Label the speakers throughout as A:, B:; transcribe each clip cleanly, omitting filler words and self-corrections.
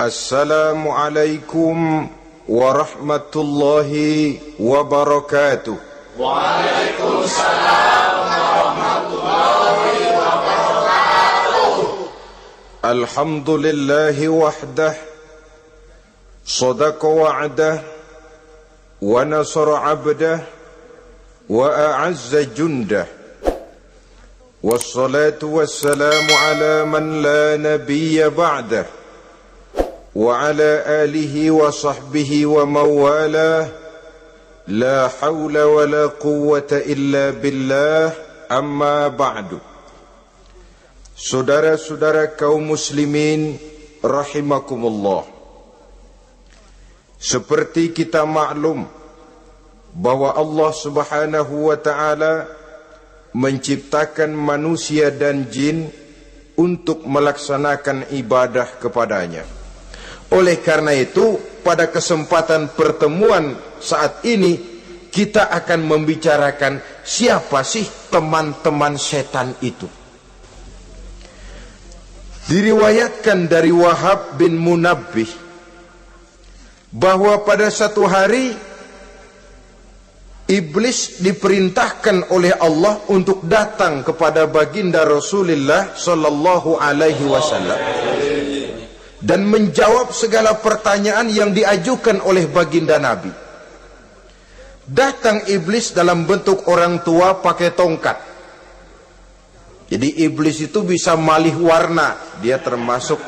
A: Assalamualaikum warahmatullahi wabarakatuh.
B: Waalaikumsalam warahmatullahi wabarakatuh.
A: Alhamdulillahi wahdah, sadaqa wa'dah, wa nasara abdah, wa a'azza jundah. Wassalatu wassalamu ala man la nabiyya ba'dah. وعلى آله وصحبه ومواله لا حول ولا قوة إلا بالله أما بعد. Saudara-saudara kaum muslimin rahimakumullah, seperti kita maklum bahwa Allah subhanahu wa ta'ala menciptakan manusia dan jin untuk melaksanakan ibadah kepadanya. Oleh karena itu, pada kesempatan pertemuan saat ini, kita akan membicarakan siapa sih teman-teman setan itu. Diriwayatkan dari Wahab bin Munabbih bahwa pada satu hari iblis diperintahkan oleh Allah untuk datang kepada baginda Rasulullah sallallahu alaihi wasallam dan menjawab segala pertanyaan yang diajukan oleh baginda Nabi. Datang iblis dalam bentuk orang tua pakai tongkat. Jadi iblis itu bisa malih warna. Dia termasuk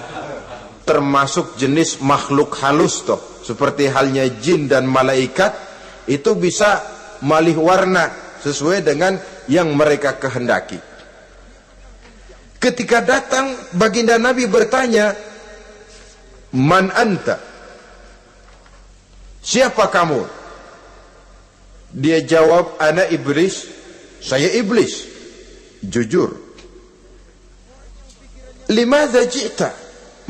A: jenis makhluk halus toh. Seperti halnya jin dan malaikat, itu bisa malih warna sesuai dengan yang mereka kehendaki. Ketika datang, baginda Nabi bertanya, "Man anta?" Siapa kamu? Dia jawab, "Ana iblis." Saya iblis. Jujur. "Limadza ji'ta?"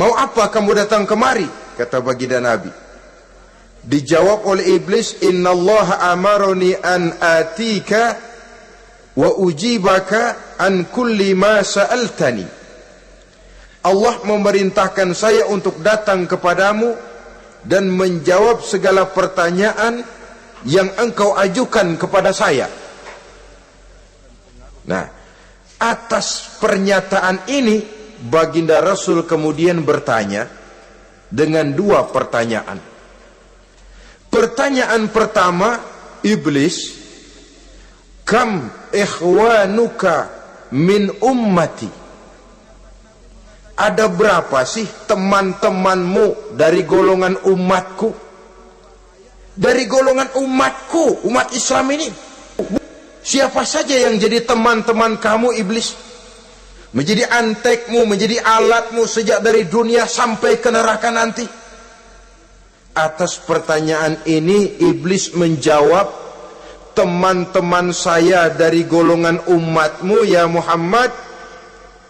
A: Mau apa kamu datang kemari? Kata baginda Nabi. Dijawab oleh iblis, "Innallaha amaroni an atika wa ujibaka an kulli ma sa'altani." Allah memerintahkan saya untuk datang kepadamu dan menjawab segala pertanyaan yang engkau ajukan kepada saya. Nah, atas pernyataan ini baginda Rasul kemudian bertanya dengan dua pertanyaan. Pertanyaan pertama, iblis, "Kam ikhwanuka min ummati?" Ada berapa sih teman-temanmu dari golongan umatku? Dari golongan umatku, umat Islam ini. Siapa saja yang jadi teman-teman kamu, iblis? Menjadi antekmu, menjadi alatmu sejak dari dunia sampai ke neraka nanti. Atas pertanyaan ini iblis menjawab, "Teman-teman saya dari golongan umatmu ya Muhammad,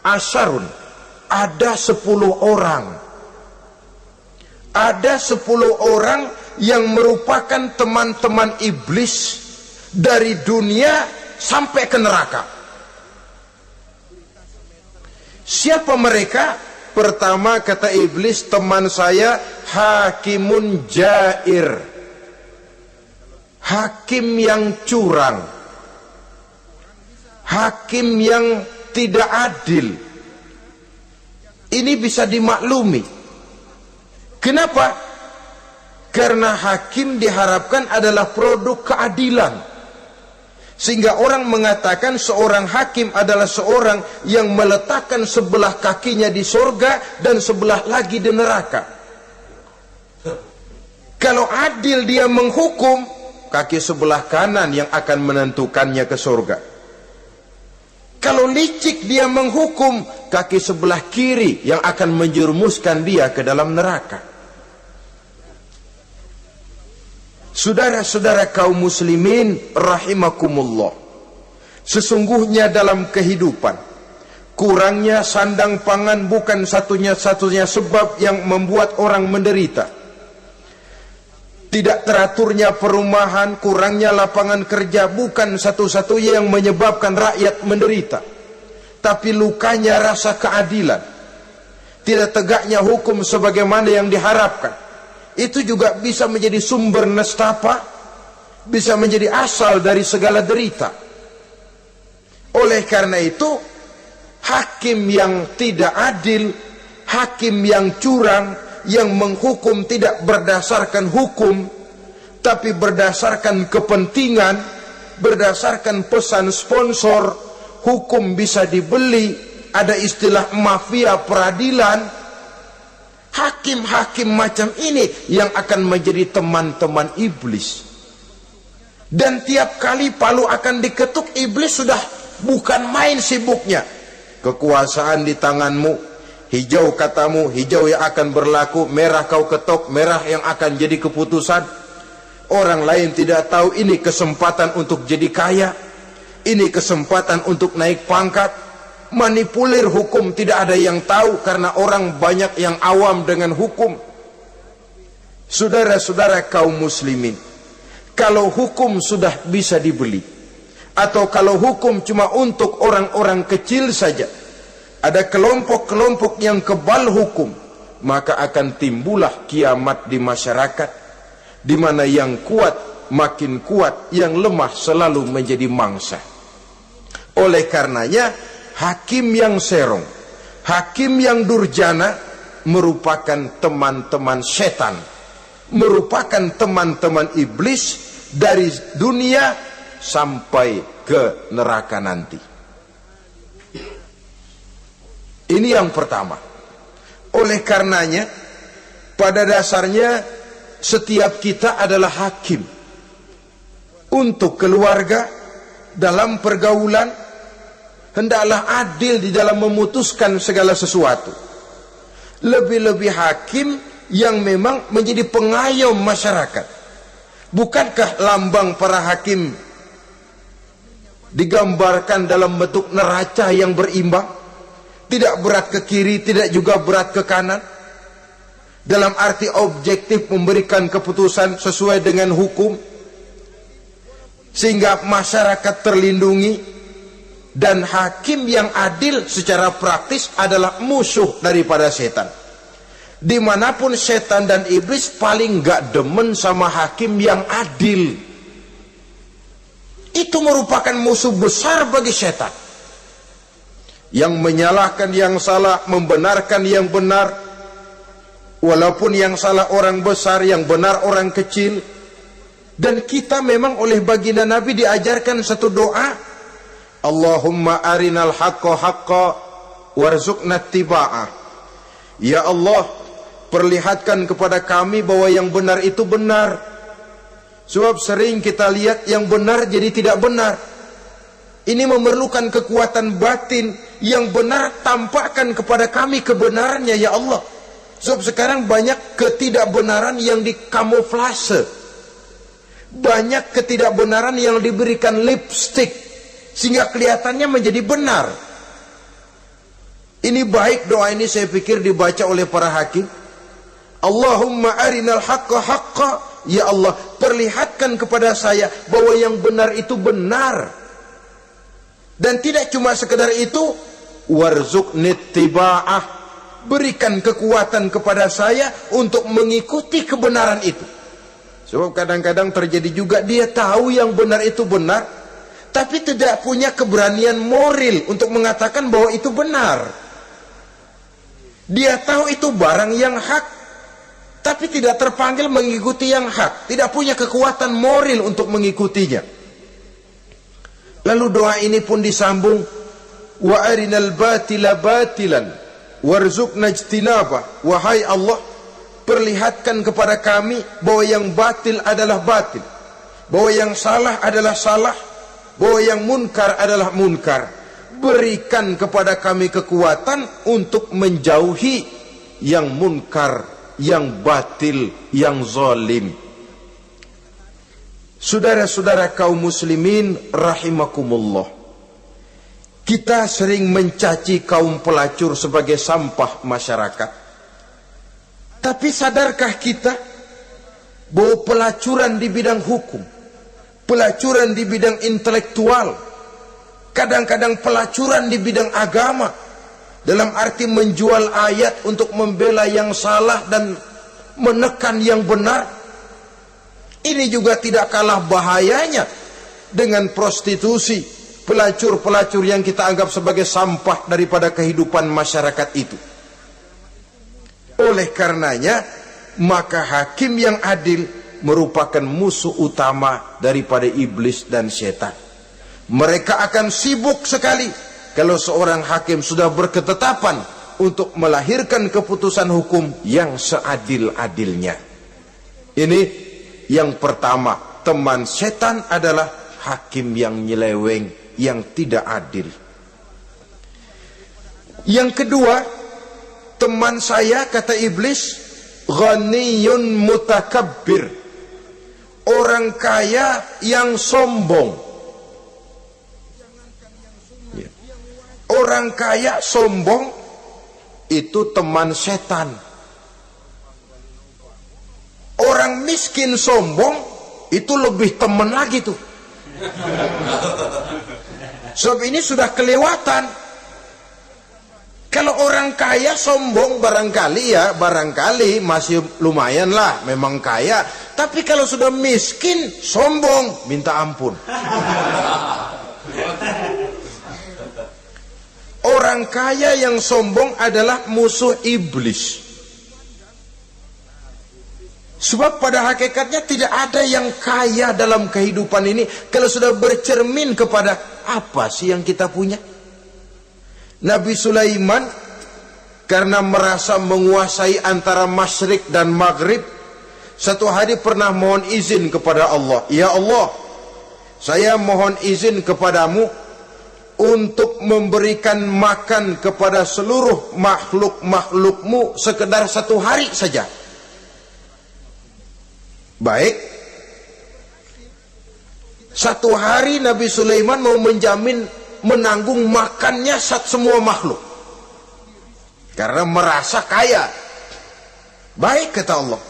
A: asyarun. Ada 10 orang. Ada 10 orang yang merupakan teman-teman iblis dari dunia sampai ke neraka." Siapa mereka? Pertama kata iblis, "Teman saya hakimun jair." Hakim yang curang. Hakim yang tidak adil. Ini bisa dimaklumi. Kenapa? Karena hakim diharapkan adalah produk keadilan. Sehingga orang mengatakan seorang hakim adalah seorang yang meletakkan sebelah kakinya di surga dan sebelah lagi di neraka. Kalau adil dia menghukum, kaki sebelah kanan yang akan menentukannya ke surga. Kalau licik dia menghukum, kaki sebelah kiri yang akan menjerumuskan dia ke dalam neraka. Saudara-saudara kaum muslimin rahimakumullah, sesungguhnya dalam kehidupan kurangnya sandang pangan bukan satunya sebab yang membuat orang menderita. Tidak teraturnya perumahan, kurangnya lapangan kerja bukan satu-satunya yang menyebabkan rakyat menderita. Tapi lukanya rasa keadilan. tidak tegaknya hukum sebagaimana yang diharapkan, itu juga bisa menjadi sumber nestapa, bisa menjadi asal dari segala derita. Oleh karena itu, hakim yang tidak adil, hakim yang curang, yang menghukum tidak berdasarkan hukum, tapi berdasarkan kepentingan, berdasarkan pesan sponsor, hukum bisa dibeli, ada istilah mafia peradilan. Hakim-hakim macam ini yang akan menjadi teman-teman iblis. Dan tiap kali palu akan diketuk, iblis sudah bukan main sibuknya. Kekuasaan di tanganmu, hijau katamu, hijau yang akan berlaku, merah kau ketok, merah yang akan jadi keputusan. Orang lain tidak tahu ini kesempatan untuk jadi kaya, ini kesempatan untuk naik pangkat. Manipulir hukum tidak ada yang tahu karena orang banyak yang awam dengan hukum. Saudara-saudara kaum muslimin, kalau hukum sudah bisa dibeli, atau kalau hukum cuma untuk orang-orang kecil saja, ada kelompok-kelompok yang kebal hukum, maka akan timbullah kiamat di masyarakat, di mana yang kuat makin kuat, yang lemah selalu menjadi mangsa. Oleh karenanya, hakim yang serong, hakim yang durjana merupakan teman-teman setan, merupakan teman-teman iblis dari dunia sampai ke neraka nanti. Ini yang pertama. Oleh karenanya, pada dasarnya setiap kita adalah hakim untuk keluarga. Dalam pergaulan hendaklah adil di dalam memutuskan segala sesuatu. Lebih-lebih hakim yang memang menjadi pengayom masyarakat. Bukankah lambang para hakim digambarkan dalam bentuk neraca yang berimbang? Tidak berat ke kiri, tidak juga berat ke kanan. Dalam arti objektif memberikan keputusan sesuai dengan hukum, sehingga masyarakat terlindungi. Dan hakim yang adil secara praktis adalah musuh daripada setan. Dimanapun setan dan iblis paling gak demen sama hakim yang adil. Itu merupakan musuh besar bagi setan. Yang menyalahkan yang salah, membenarkan yang benar, walaupun yang salah orang besar, yang benar orang kecil. Dan kita memang oleh baginda Nabi diajarkan satu doa, Allahumma arinal haqqa haqqa warzuqna ittiba'ah. Ya Allah, perlihatkan kepada kami bahwa yang benar itu benar. Sebab sering kita lihat yang benar jadi tidak benar. Ini memerlukan kekuatan batin. Yang benar tampakkan kepada kami kebenarannya ya Allah. Sebab sekarang banyak ketidakbenaran yang dikamuflase, banyak ketidakbenaran yang diberikan lipstick sehingga kelihatannya menjadi benar. Ini baik doa ini saya pikir dibaca oleh para hakim. Allahumma arinal haqqa haqqa. Ya Allah, perlihatkan kepada saya bahwa yang benar itu benar. Dan tidak cuma sekedar itu, warzuqni ittiba'ah, berikan kekuatan kepada saya untuk mengikuti kebenaran itu. Sebab kadang-kadang terjadi juga dia tahu yang benar itu benar, tapi tidak punya keberanian moral untuk mengatakan bahwa itu benar. Dia tahu itu barang yang hak, tapi tidak terpanggil mengikuti yang hak, tidak punya kekuatan moral untuk mengikutinya. Lalu doa ini pun disambung, wa arinal batila batilan warzuqna ijtinabah. Wahai Allah, perlihatkan kepada kami bahwa yang batil adalah batil, bahwa yang salah adalah salah, bahwa yang munkar adalah munkar. Berikan kepada kami kekuatan untuk menjauhi yang munkar, yang batil, yang zalim. Saudara-saudara kaum muslimin rahimakumullah, kita sering mencaci kaum pelacur sebagai sampah masyarakat. Tapi sadarkah kita bahwa pelacuran di bidang hukum, pelacuran di bidang intelektual, kadang-kadang pelacuran di bidang agama, dalam arti menjual ayat untuk membela yang salah dan menekan yang benar. Ini juga tidak kalah bahayanya dengan prostitusi, pelacur-pelacur yang kita anggap sebagai sampah daripada kehidupan masyarakat itu. Oleh karenanya, maka hakim yang adil merupakan musuh utama daripada iblis dan setan. Mereka akan sibuk sekali kalau seorang hakim sudah berketetapan untuk melahirkan keputusan hukum yang seadil-adilnya. Ini yang pertama, teman setan adalah hakim yang nyeleweng, yang tidak adil. Yang kedua, teman saya, kata iblis, ghaniyun mutakabbir, orang kaya yang sombong. Orang kaya sombong itu teman setan. Orang miskin sombong itu lebih teman lagi tuh. Sebab ini sudah kelewatan. Kalau orang kaya sombong barangkali masih lumayan lah, memang kaya. Tapi kalau sudah miskin sombong, minta ampun. Orang kaya yang sombong adalah musuh iblis. Sebab pada hakikatnya tidak ada yang kaya dalam kehidupan ini kalau sudah bercermin kepada apa sih yang kita punya. Nabi Sulaiman karena merasa menguasai antara masyrik dan maghrib, satu hari pernah mohon izin kepada Allah, ya Allah, saya mohon izin kepadamu untuk memberikan makan kepada seluruh makhluk-makhlukmu sekedar satu hari saja. Baik, satu hari Nabi Sulaiman mau menjamin menanggung makannya semua makhluk karena merasa kaya. Baik, kata Allah.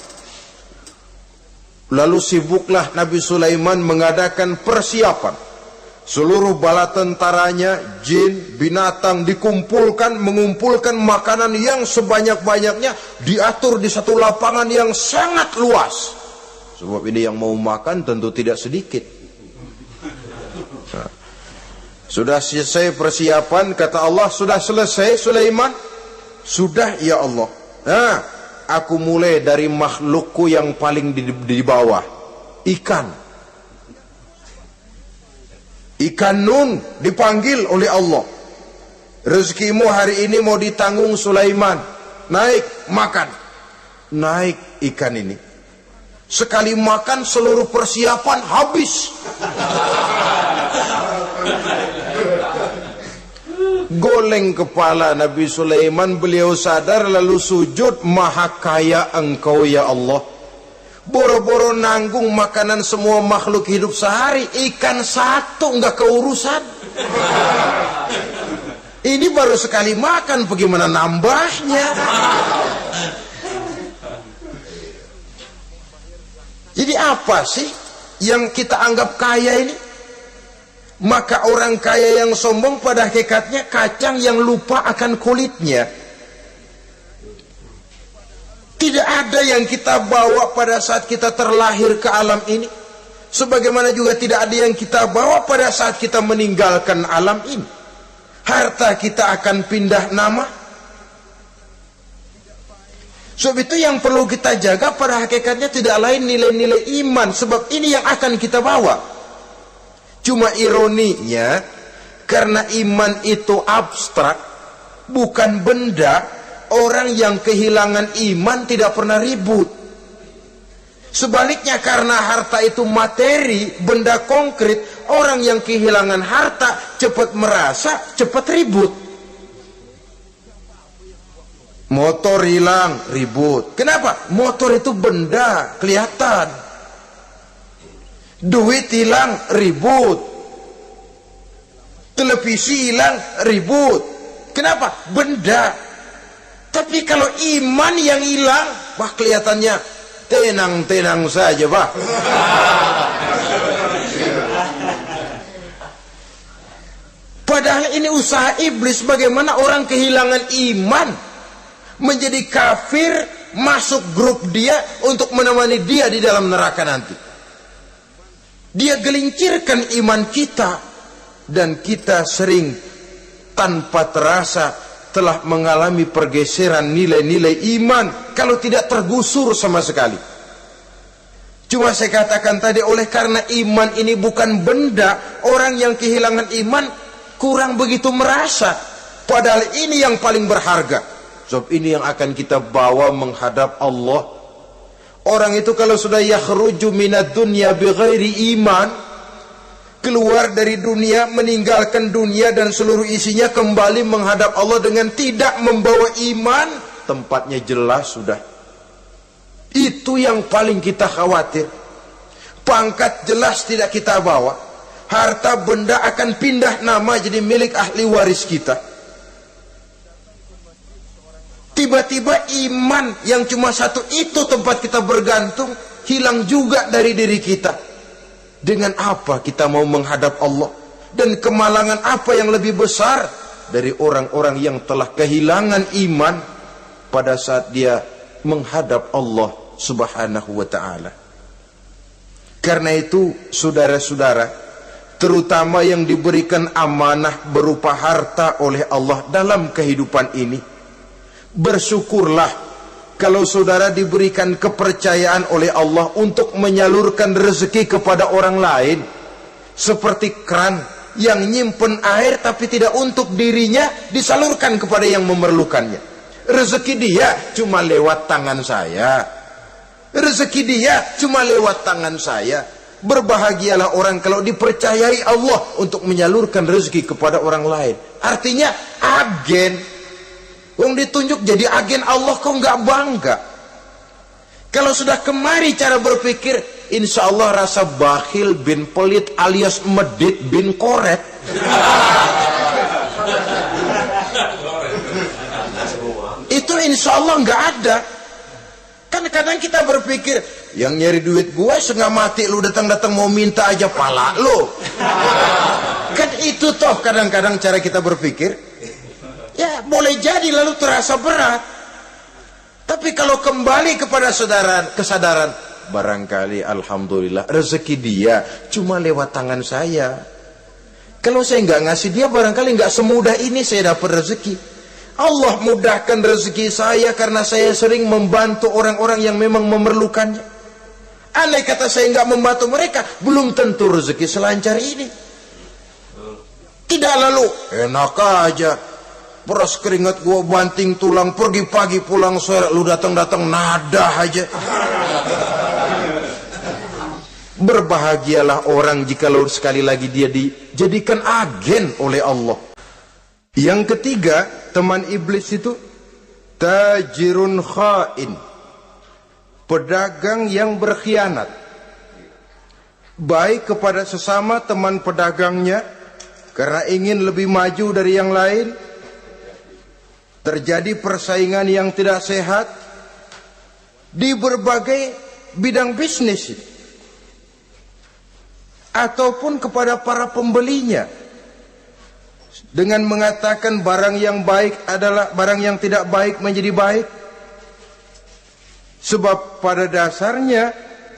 A: Lalu sibuklah Nabi Sulaiman mengadakan persiapan. Seluruh bala tentaranya, jin, binatang dikumpulkan, mengumpulkan makanan yang sebanyak-banyaknya, diatur di satu lapangan yang sangat luas. Sebab ini yang mau makan tentu tidak sedikit. Nah, sudah selesai persiapan, kata Allah, sudah selesai Sulaiman? Sudah, ya Allah. Nah, aku mulai dari makhlukku yang paling di bawah, ikan. Ikan nun dipanggil oleh Allah. Rezekimu hari ini mau ditanggung Sulaiman. Naik, makan. Naik ikan ini. Sekali makan seluruh persiapan habis. Goleng kepala Nabi Sulaiman, beliau sadar lalu sujud, maha kaya engkau ya Allah. Boro-boro nanggung makanan semua makhluk hidup sehari, ikan satu nggak keurusan. Ini baru sekali makan, bagaimana nambahnya? Jadi apa sih yang kita anggap kaya ini? Maka orang kaya yang sombong pada hakikatnya kacang yang lupa akan kulitnya. Tidak ada yang kita bawa pada saat kita terlahir ke alam ini, sebagaimana juga tidak ada yang kita bawa pada saat kita meninggalkan alam ini. Harta kita akan pindah nama. Sebab itu yang perlu kita jaga pada hakikatnya tidak lain nilai-nilai iman, sebab ini yang akan kita bawa. Cuma ironinya, karena iman itu abstrak, bukan benda, orang yang kehilangan iman tidak pernah ribut. Sebaliknya, karena harta itu materi, benda konkret, orang yang kehilangan harta cepat merasa, cepat ribut. Motor hilang, ribut. Kenapa? Motor itu benda, kelihatan. Duit hilang, ribut. Televisi hilang, ribut. Kenapa? Benda. Tapi kalau iman yang hilang, wah kelihatannya tenang-tenang saja, Pak. Pada Padahal ini usaha iblis, bagaimana orang kehilangan iman, menjadi kafir, masuk grup dia untuk menemani dia di dalam neraka nanti. Dia gelincirkan iman kita, dan kita sering tanpa terasa telah mengalami pergeseran nilai-nilai iman, kalau tidak tergusur sama sekali. Cuma saya katakan tadi, oleh karena iman ini bukan benda, orang yang kehilangan iman kurang begitu merasa, padahal ini yang paling berharga. Sebab ini yang akan kita bawa menghadap Allah. Orang itu kalau sudah yakhruju minad dunya bighairi iman, keluar dari dunia, meninggalkan dunia dan seluruh isinya, kembali menghadap Allah dengan tidak membawa iman, tempatnya jelas sudah. Itu yang paling kita khawatir. Pangkat jelas tidak kita bawa, harta benda akan pindah nama jadi milik ahli waris kita. Tiba-tiba iman yang cuma satu itu tempat kita bergantung hilang juga dari diri kita. Dengan apa kita mau menghadap Allah? Dan kemalangan apa yang lebih besar dari orang-orang yang telah kehilangan iman pada saat dia menghadap Allah Subhanahu wa ta'ala. Karena itu saudara-saudara, terutama yang diberikan amanah berupa harta oleh Allah dalam kehidupan ini, bersyukurlah kalau saudara diberikan kepercayaan oleh Allah untuk menyalurkan rezeki kepada orang lain, seperti keran yang nyimpen air tapi tidak untuk dirinya, disalurkan kepada yang memerlukannya. Rezeki dia cuma lewat tangan saya, rezeki dia cuma lewat tangan saya. Berbahagialah orang kalau dipercayai Allah untuk menyalurkan rezeki kepada orang lain. Artinya agen. Wong ditunjuk jadi agen Allah, kok nggak bangga? Kalau sudah kemari cara berpikir, insya Allah rasa bakhil bin pelit alias medit bin koret. Itu insya Allah nggak ada. Kan kadang kita berpikir, yang nyari duit gua setengah mati, lu datang-datang mau minta aja pala lu. Kan itu toh kadang-kadang cara kita berpikir. Ya boleh jadi lalu terasa berat. Tapi kalau kembali kepada kesadaran, barangkali alhamdulillah rezeki dia cuma lewat tangan saya. Kalau saya nggak ngasih dia, barangkali nggak semudah ini saya dapat rezeki. Allah mudahkan rezeki saya karena saya sering membantu orang-orang yang memang memerlukannya. Andai kata saya nggak membantu mereka, belum tentu rezeki selancar ini. Tidak lalu enak aja, peras keringat gua banting tulang, pergi pagi pulang sore, lu datang-datang nada aja. Berbahagialah orang jikalau sekali lagi dia dijadikan agen oleh Allah. Yang ketiga, teman iblis itu tajirun khain, pedagang yang berkhianat, baik kepada sesama teman pedagangnya karena ingin lebih maju dari yang lain. Terjadi persaingan yang tidak sehat di berbagai bidang bisnis, ataupun kepada para pembelinya dengan mengatakan barang yang baik adalah barang yang tidak baik menjadi baik. Sebab pada dasarnya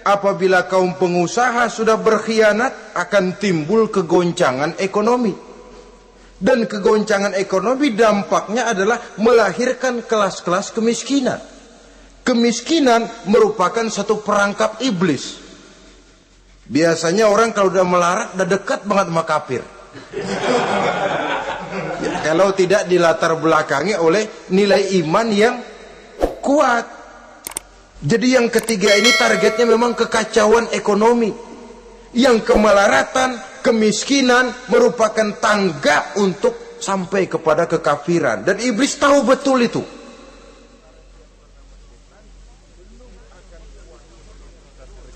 A: apabila kaum pengusaha sudah berkhianat, akan timbul kegoncangan ekonomi. Dan kegoncangan ekonomi dampaknya adalah melahirkan kelas-kelas kemiskinan. Kemiskinan merupakan satu perangkap iblis. Biasanya orang kalau udah melarat, udah dekat banget sama kafir. Ya, kalau tidak dilatar belakangi oleh nilai iman yang kuat. Jadi yang ketiga ini targetnya memang kekacauan ekonomi. Yang kemelaratan, kemiskinan merupakan tangga untuk sampai kepada kekafiran. Dan iblis tahu betul itu.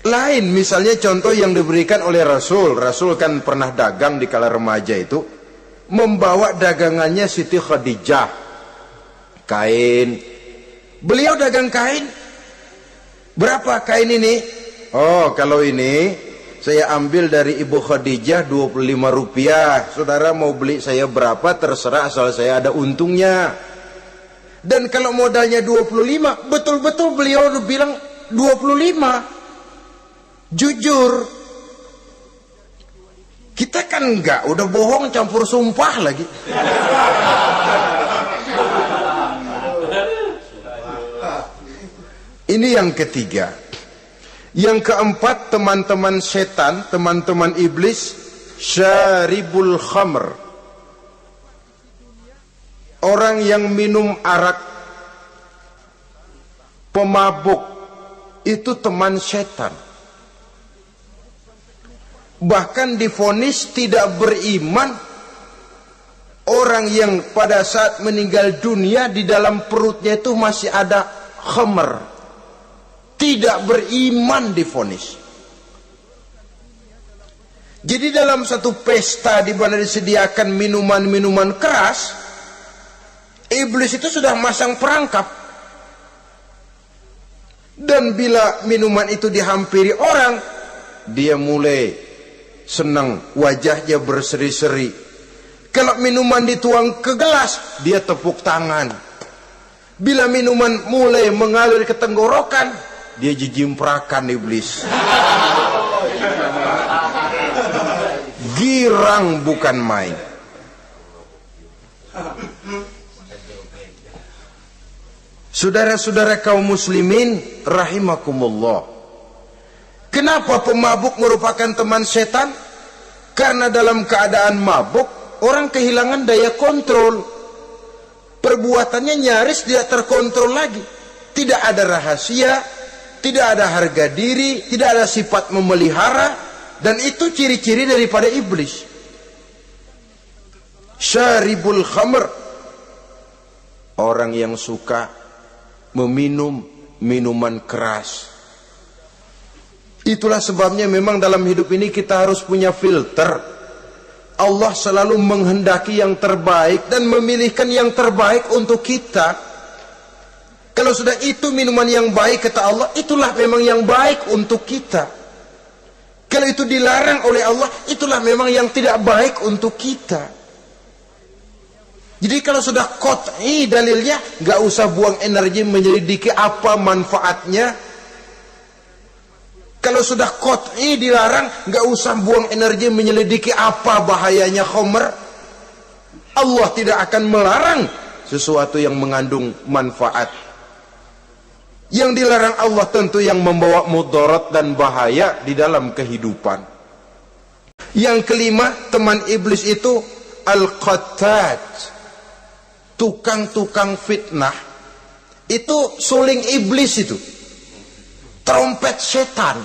A: Lain misalnya contoh yang diberikan oleh Rasul. Rasul kan pernah dagang di kala remaja itu, membawa dagangannya Siti Khadijah, kain. Beliau dagang kain. Berapa kain ini? Oh, kalau ini saya ambil dari Ibu Khadijah 25 rupiah. Saudara mau beli saya berapa terserah, asal saya ada untungnya. Dan kalau modalnya 25, betul-betul beliau bilang 25. Jujur. Kita kan enggak, udah bohong campur sumpah lagi. Ini yang ketiga. Yang keempat, teman-teman setan, teman-teman iblis, syaribul khamr. Orang yang minum arak, pemabuk, itu teman setan. Bahkan divonis tidak beriman orang yang pada saat meninggal dunia di dalam perutnya itu masih ada khamr. Tidak beriman divonis. Jadi dalam satu pesta di mana disediakan minuman-minuman keras, iblis itu sudah masang perangkap. Dan bila minuman itu dihampiri orang, dia mulai senang, wajahnya berseri-seri. Kalau minuman dituang ke gelas, dia tepuk tangan. Bila minuman mulai mengalir ke tenggorokan, dia jijimprakan iblis. Girang bukan main. Saudara-saudara kaum muslimin rahimakumullah. Kenapa pemabuk merupakan teman setan? Karena dalam keadaan mabuk, orang kehilangan daya kontrol. Perbuatannya nyaris tidak terkontrol lagi. Tidak ada rahasia, tidak ada harga diri, tidak ada sifat memelihara, dan itu ciri-ciri daripada iblis. Syaribul khamr, orang yang suka meminum minuman keras. Itulah sebabnya memang dalam hidup ini kita harus punya filter. Allah selalu menghendaki yang terbaik dan memilihkan yang terbaik untuk kita. Kalau sudah itu minuman yang baik kata Allah, itulah memang yang baik untuk kita. Kalau itu dilarang oleh Allah, itulah memang yang tidak baik untuk kita. Jadi kalau sudah qat'i dalilnya, nggak usah buang energi menyelidiki apa manfaatnya. Kalau sudah qat'i dilarang, nggak usah buang energi menyelidiki apa bahayanya khamr. Allah tidak akan melarang sesuatu yang mengandung manfaat. Yang dilarang Allah tentu yang membawa mudarat dan bahaya di dalam kehidupan. Yang kelima, teman iblis itu al-qattat, tukang-tukang fitnah. Itu suling iblis itu, trompet setan.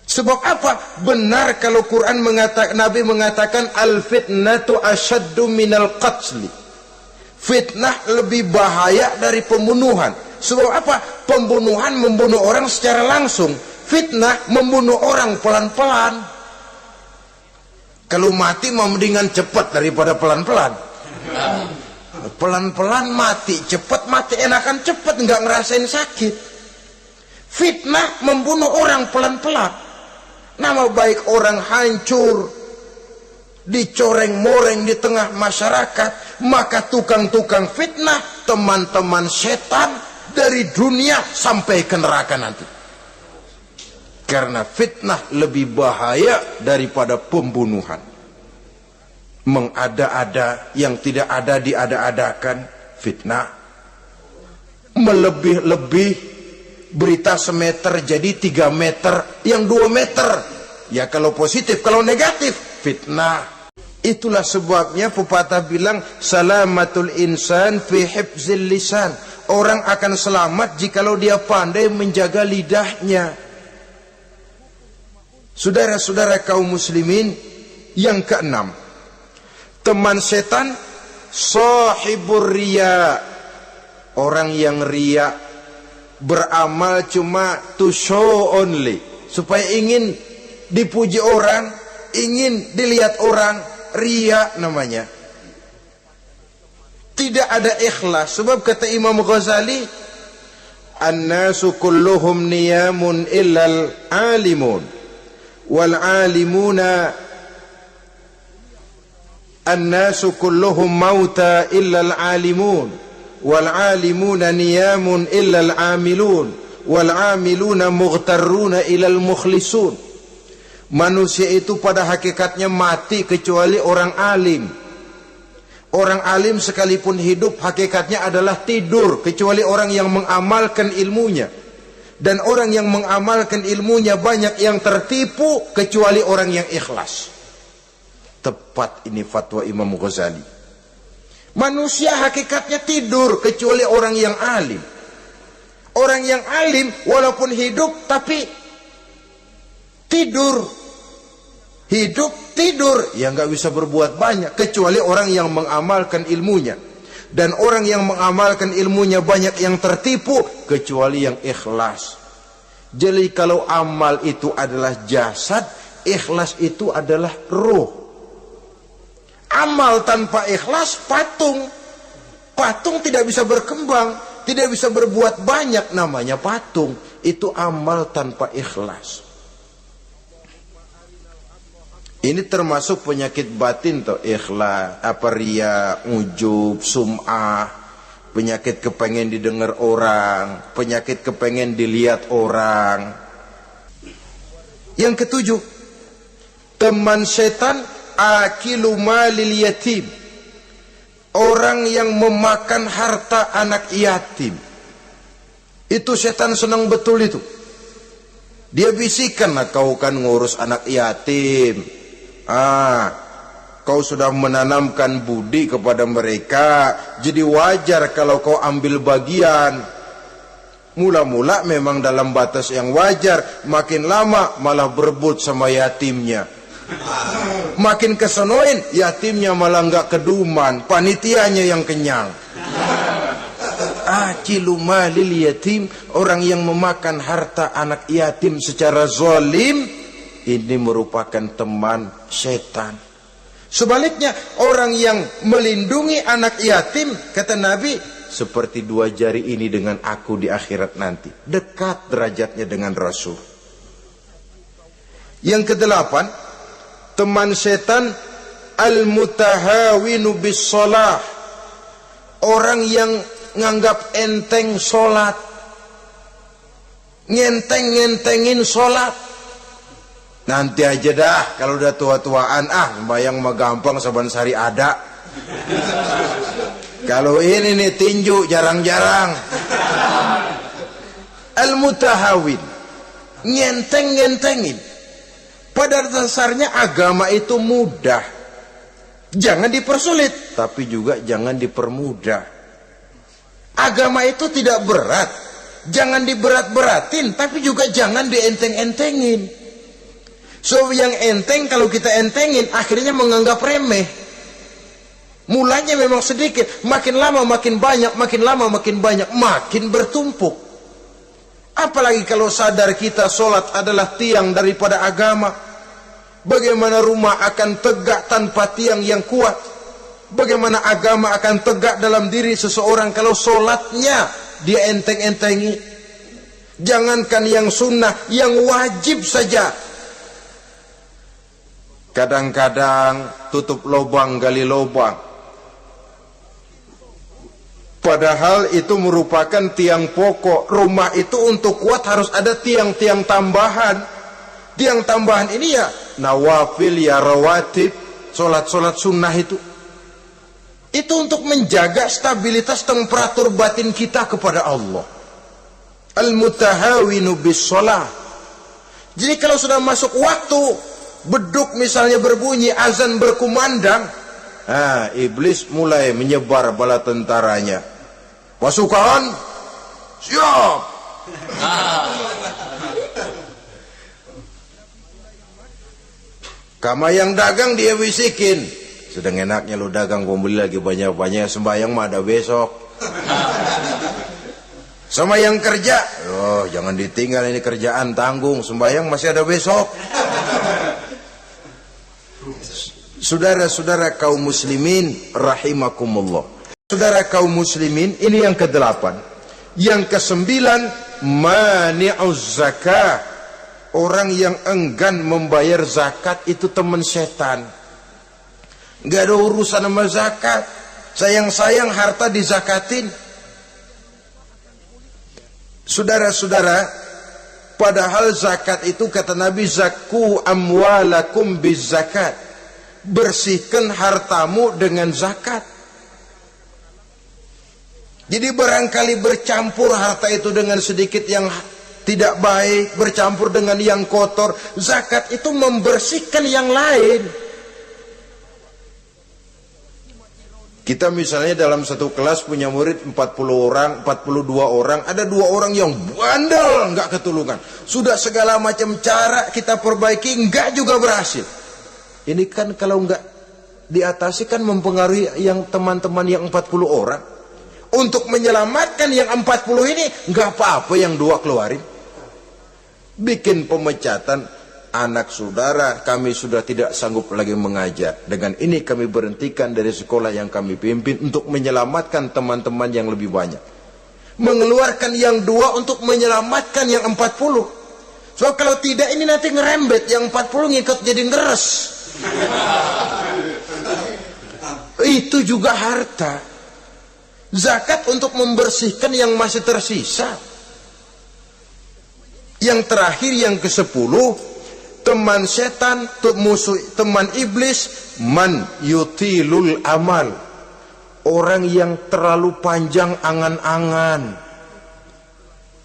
A: Sebab apa? Benar kalau Quran mengatakan, Nabi mengatakan al-fitnatu asyaddu minal qatli. Fitnah lebih bahaya dari pembunuhan. Sebab apa? Pembunuhan membunuh orang secara langsung. Fitnah membunuh orang pelan-pelan. Kalau mati mau mendingan cepat daripada pelan-pelan. Pelan-pelan mati, cepat mati enakan cepat, nggak ngerasain sakit. Fitnah membunuh orang pelan-pelan. Nama baik orang hancur, dicoreng-moreng di tengah masyarakat. Maka tukang-tukang fitnah, teman-teman setan dari dunia sampai ke neraka nanti. Karena fitnah lebih bahaya daripada pembunuhan. Mengada-ada yang tidak ada diada-adakan, fitnah. Melebih-lebih, berita semeter jadi 3 meter, yang 2 meter. Ya kalau positif, kalau negatif, fitnah. Itulah sebabnya pepatah bilang salamatul insan fi hifzil lisan. Orang akan selamat jikalau dia pandai menjaga lidahnya. Saudara-saudara kaum muslimin, yang keenam, teman setan sahibur riya, orang yang riya, beramal cuma to show only, supaya ingin dipuji orang, ingin dilihat orang. Riya namanya. Tidak ada ikhlas. Sebab kata Imam Ghazali, An-nasu kulluhum niyamun illal alimun wal alimuna an-nasu kulluhum mauta illal alimun wal alimuna niyamun illal amilun wal amiluna mughtarruna ilal mukhlisun. Manusia itu pada hakikatnya mati kecuali orang alim. Orang alim sekalipun hidup hakikatnya adalah tidur kecuali orang yang mengamalkan ilmunya. Dan orang yang mengamalkan ilmunya banyak yang tertipu kecuali orang yang ikhlas. Tepat ini fatwa Imam Ghazali. Manusia hakikatnya tidur kecuali orang yang alim. Orang yang alim walaupun hidup tapi tidur. Hidup tidur, ya nggak bisa berbuat banyak kecuali orang yang mengamalkan ilmunya. Dan orang yang mengamalkan ilmunya banyak yang tertipu kecuali yang ikhlas. Jadi kalau amal itu adalah jasad, ikhlas itu adalah ruh. Amal tanpa ikhlas patung. Patung tidak bisa berkembang, tidak bisa berbuat banyak, namanya patung. Itu amal tanpa ikhlas. Ini termasuk penyakit batin toh, ikhlas, riya, ujub, sum'ah, penyakit kepengen didengar orang, penyakit kepengen dilihat orang. Yang ketujuh, teman setan akilu malil yatim. Orang yang memakan harta anak yatim. Itu setan senang betul itu. Dia bisikan, nah kau kan ngurus anak yatim. Kau sudah menanamkan budi kepada mereka, jadi wajar kalau kau ambil bagian. Mula-mula memang dalam batas yang wajar, makin lama malah berebut sama yatimnya. Makin kesenoin, yatimnya malah nggak keduman, panitianya yang kenyang. Akilu malil yatim, orang yang memakan harta anak yatim secara zalim, ini merupakan teman setan. Sebaliknya, orang yang melindungi anak yatim, kata Nabi, seperti dua jari ini dengan aku di akhirat nanti. Dekat derajatnya dengan Rasul. Yang kedelapan, teman setan al-mutahawinu bis shalah. Orang yang nganggap enteng sholat, ngenteng-ngentengin sholat. Nanti aja dah, kalau udah tua-tuaan, sembahyang mah gampang, saban sari ada. Kalau ini nih tinju jarang-jarang. Al-mutahawin, ngenteng-ngentengin. Pada dasarnya agama itu mudah. Jangan dipersulit, tapi juga jangan dipermudah. Agama itu tidak berat. Jangan diberat-beratin, tapi juga jangan dienteng-entengin. So yang enteng kalau kita entengin akhirnya menganggap remeh. Mulanya memang sedikit, makin lama makin banyak, makin lama makin banyak, makin bertumpuk. Apalagi kalau sadar kita sholat adalah tiang daripada agama. Bagaimana rumah akan tegak tanpa tiang yang kuat? Bagaimana agama akan tegak dalam diri seseorang kalau sholatnya dia enteng-entengi? Jangankan yang sunnah, yang wajib saja. Kadang-kadang tutup lubang gali lubang. Padahal itu merupakan tiang pokok. Rumah itu untuk kuat harus ada tiang-tiang tambahan. Tiang tambahan ini ya nawafil, ya rawatib, solat-solat sunnah itu. Itu untuk menjaga stabilitas temperatur batin kita kepada Allah. Al-mutahawinu bis shalah. Jadi kalau sudah masuk waktu, beduk misalnya berbunyi, azan berkumandang, iblis mulai menyebar bala tentaranya. Pasukan siap. Kama yang dagang dia bisikin, sedang enaknya lu dagang, gua beli lagi banyak-banyak, sembahyang mah ada besok. Sama yang kerja, jangan ditinggal ini kerjaan, tanggung, sembahyang masih ada besok. Saudara-saudara kaum muslimin rahimakumullah. Saudara kaum muslimin, ini yang ke-8. Yang kesembilan, mani'uz zakah. Orang yang enggan membayar zakat itu teman setan. Gak ada urusan sama zakat. Sayang-sayang harta dizakatin. Saudara-saudara, padahal zakat itu kata Nabi, zakku amwalakum biz zakat. Bersihkan hartamu dengan zakat. Jadi barangkali bercampur harta itu dengan sedikit yang tidak baik, bercampur dengan yang kotor. Zakat itu membersihkan yang lain. Kita misalnya dalam satu kelas punya murid 40 orang, 42 orang, ada 2 orang yang bandel, nggak ketulungan. Sudah segala macam cara kita perbaiki, nggak juga berhasil. Ini kan kalau nggak diatasi kan mempengaruhi yang teman-teman yang 40 orang. Untuk menyelamatkan yang 40 ini, nggak apa-apa yang 2 keluarin. Bikin pemecatan, anak saudara kami sudah tidak sanggup lagi mengajar. Dengan ini kami berhentikan dari sekolah yang kami pimpin untuk menyelamatkan teman-teman yang lebih banyak. Mengeluarkan yang 2 untuk menyelamatkan yang 40. So kalau tidak ini nanti ngerembet, yang 40 ngikut jadi ngeres. Itu juga harta. Zakat untuk membersihkan yang masih tersisa. Yang terakhir, yang ke-10, teman setan, musuh, teman iblis, man yutilul amal. Orang yang terlalu panjang angan-angan,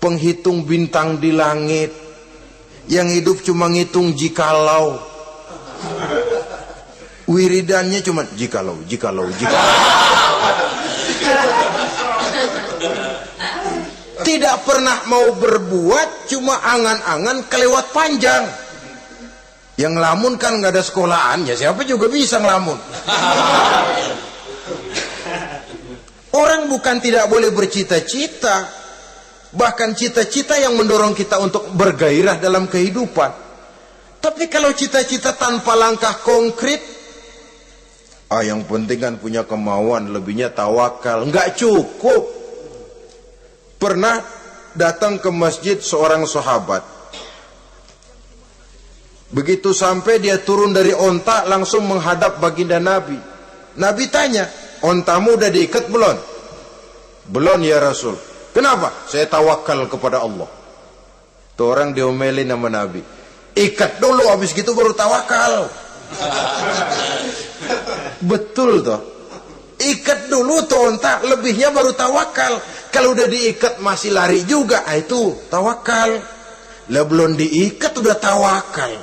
A: penghitung bintang di langit, yang hidup cuma ngitung jikalau, wiridannya cuma jikalau. Tidak pernah mau berbuat, cuma angan-angan kelewat panjang. Yang ngelamun kan nggak ada sekolahan, ya siapa juga bisa ngelamun. Orang bukan tidak boleh bercita-cita, bahkan cita-cita yang mendorong kita untuk bergairah dalam kehidupan. Tapi kalau cita-cita tanpa langkah konkret, yang penting kan punya kemauan, lebihnya tawakal, nggak cukup. Pernah datang ke masjid seorang sahabat. Begitu sampai dia turun dari onta, langsung menghadap baginda Nabi. Nabi tanya, ontamu udah diikat belum? Belum ya Rasul. Kenapa? Saya tawakal kepada Allah. Tuh orang diomelin sama Nabi. Ikat dulu, habis gitu baru tawakal. Betul toh. Ikat dulu tuh onta, lebihnya baru tawakal. Kalau udah diikat masih lari juga, itu tawakal. Lah belum diikat udah tawakal.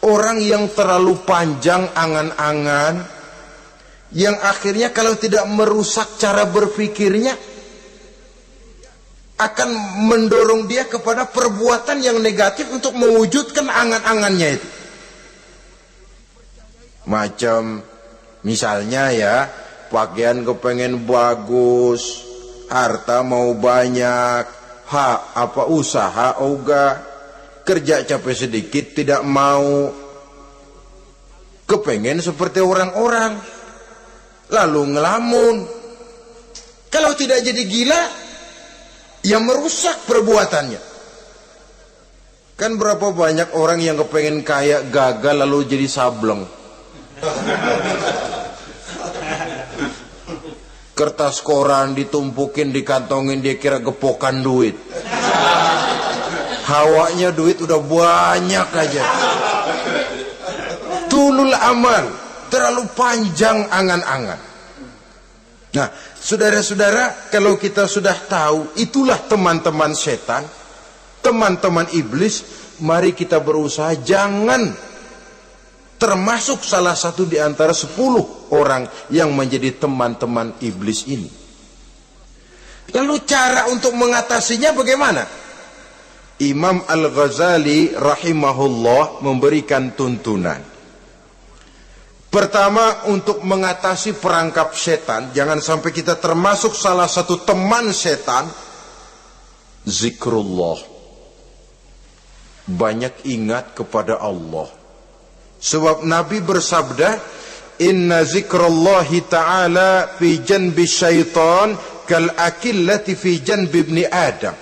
A: Orang yang terlalu panjang angan-angan, yang akhirnya kalau tidak merusak cara berpikirnya, akan mendorong dia kepada perbuatan yang negatif untuk mewujudkan angan-angannya itu. Macam misalnya ya, pakaian kepengen bagus, harta mau banyak, usaha ogah, kerja capek sedikit tidak mau, kepengen seperti orang-orang, lalu ngelamun. Kalau tidak jadi gila, yang merusak perbuatannya. Kan berapa banyak orang yang kepengen kaya gagal lalu jadi sableng. Kertas koran ditumpukin, dikantongin, dia kira gepokan duit. Hawanya duit udah banyak aja. Tulul amal, terlalu panjang angan-angan. Nah, saudara-saudara, kalau kita sudah tahu itulah teman-teman setan, teman-teman iblis, mari kita berusaha jangan termasuk salah satu di antara 10 orang yang menjadi teman-teman iblis ini. Lalu cara untuk mengatasinya bagaimana? Imam Al-Ghazali rahimahullah memberikan tuntunan. Pertama, untuk mengatasi perangkap setan, jangan sampai kita termasuk salah satu teman setan, zikrullah. Banyak ingat kepada Allah. Sebab Nabi bersabda, inna zikrallahi ta'ala fi janbi syaitan kal akillati fi janbi ibni Adam.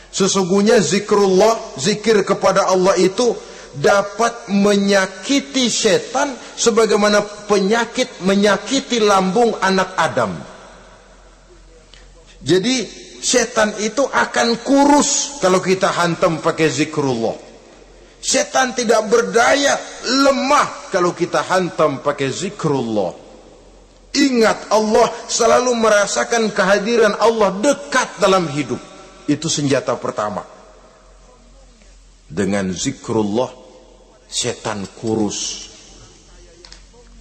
A: Sesungguhnya zikrullah, zikir kepada Allah itu dapat menyakiti setan sebagaimana penyakit menyakiti lambung anak Adam. Jadi setan itu akan kurus kalau kita hantam pakai zikrullah. Setan tidak berdaya, lemah kalau kita hantam pakai zikrullah. Ingat, Allah selalu merasakan kehadiran Allah dekat dalam hidup. Itu senjata pertama. Dengan zikrullah setan kurus.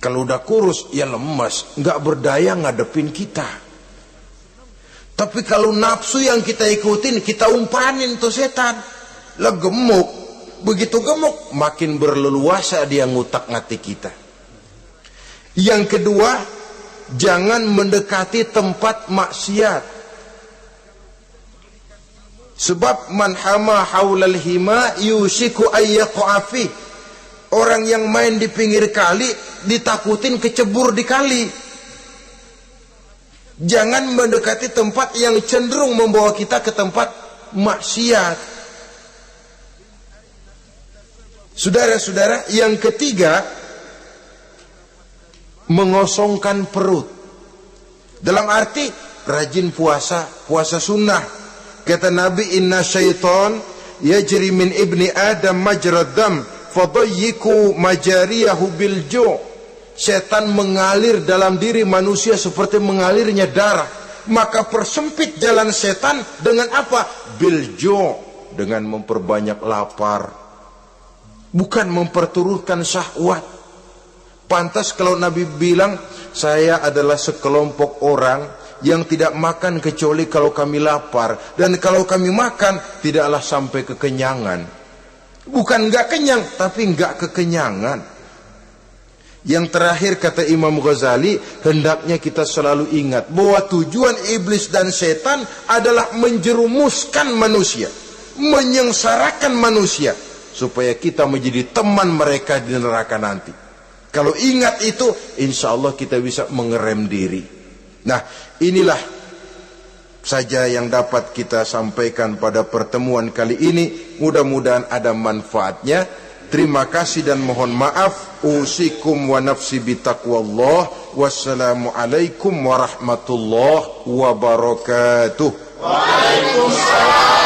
A: Kalau udah kurus ya lemas, nggak berdaya ngadepin kita. Tapi kalau nafsu yang kita ikutin, kita umpanin tuh setan, lah gemuk. Begitu gemuk, makin berleluasa dia ngutak-ngatik kita. Yang kedua, jangan mendekati tempat maksiat. Sebab man hama haulal hima yusiku ayyaqa fi. Orang yang main di pinggir kali ditakutin kecebur di kali. Jangan mendekati tempat yang cenderung membawa kita ke tempat maksiat. Saudara-saudara, yang ketiga, mengosongkan perut. Dalam arti rajin puasa, puasa sunnah. Kata Nabi, inna syaitan yajri min ibni Adam majrad dam fadayyiku majariyahu bil ju'. Setan mengalir dalam diri manusia seperti mengalirnya darah. Maka persempit jalan setan dengan apa? Bil ju', dengan memperbanyak lapar. Bukan memperturutkan syahwat. Pantas kalau Nabi bilang, saya adalah sekelompok orang yang tidak makan kecuali kalau kami lapar, dan kalau kami makan tidaklah sampai kekenyangan. Bukan enggak kenyang, tapi enggak kekenyangan. Yang terakhir kata Imam Ghazali, hendaknya kita selalu ingat bahwa tujuan iblis dan setan adalah menjerumuskan manusia, menyengsarakan manusia, supaya kita menjadi teman mereka di neraka nanti. Kalau ingat itu, insya Allah kita bisa mengerem diri. Nah, inilah saja yang dapat kita sampaikan pada pertemuan kali ini. Mudah-mudahan ada manfaatnya. Terima kasih dan mohon maaf. Usikum wa nafsi bitaqwallah. Wassalamualaikum warahmatullahi wabarakatuh.
B: Waalaikumsalam.